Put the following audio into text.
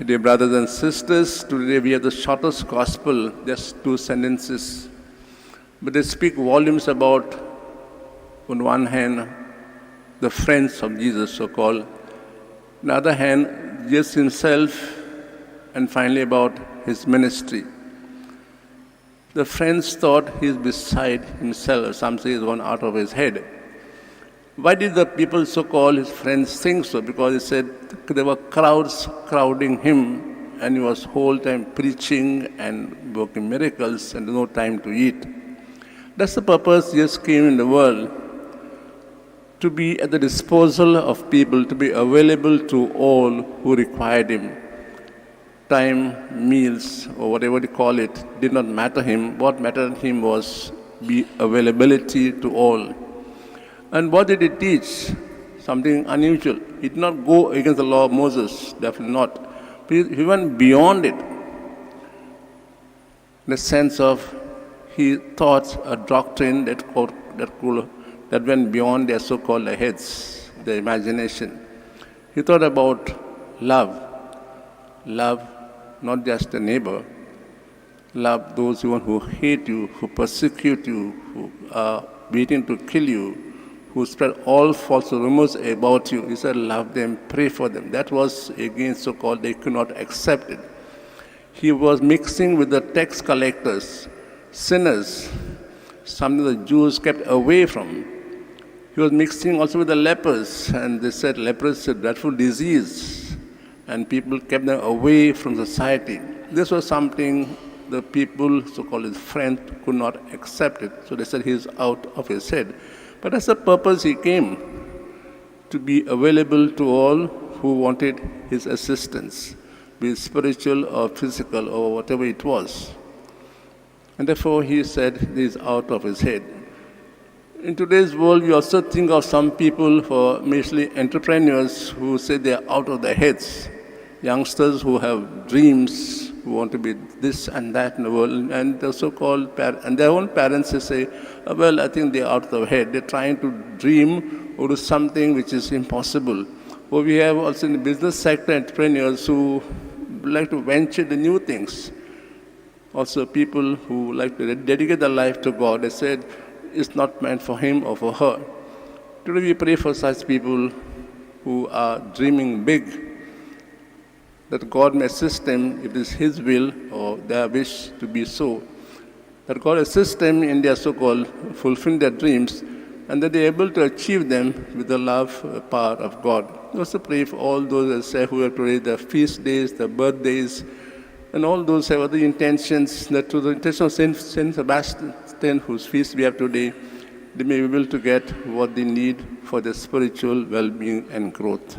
Dear brothers and sisters, today we have the shortest gospel, just 2 sentences. But they speak volumes about, on one hand, the friends of Jesus, so-called. On the other hand, Jesus himself, and finally about his ministry. The friends thought he is beside himself. Some say he's gone out of his head. Why did the people, so-called his friends, think so? Because he said there were crowds crowding him, and he was whole time preaching and working miracles, and no time to eat. That's the purpose Jesus came in the world, to be at the disposal of people, to be available to all who required him. Time, meals, or whatever you call it, did not matter him. What mattered to him was be availability to all. And what did he teach? Something unusual. He did not go against the law of Moses, definitely not. But he went beyond it. In the sense of he taught a doctrine that went beyond their so-called heads, their imagination. He taught about love. Love not just the neighbor. Love those who hate you, who persecute you, who are waiting to kill you, who spread all false rumors about you. He said, love them, pray for them. That was against so-called, they could not accept it. He was mixing with the tax collectors, sinners, something the Jews kept away from. He was mixing also with the lepers, and they said leprosy is a dreadful disease, and people kept them away from society. This was something the people, so-called his friends, could not accept it. So they said he's out of his head. But that's the purpose he came, to be available to all who wanted his assistance, be it spiritual or physical or whatever it was. And therefore he said he's out of his head. In today's world, we also think of some people, for mostly entrepreneurs, who say they're out of their heads. Youngsters who have dreams, who want to be this and that in the world, and the so-called and their own parents say, well, I think they're out of their head. They're trying to dream or do something which is impossible. Or we have also in the business sector entrepreneurs who like to venture the new things. Also people who like to dedicate their life to God. They said it's not meant for him or for her. Today we pray for such people who are dreaming big, that God may assist them if it is his will or their wish to be so. That God assist them in their so-called fulfilling their dreams, and that they are able to achieve them with the love power of God. We also pray for all those who have today the feast days, the birthdays, and all those who have other intentions, that through the intention of Saint Sebastian, whose feast we have today, they may be able to get what they need for their spiritual well-being and growth.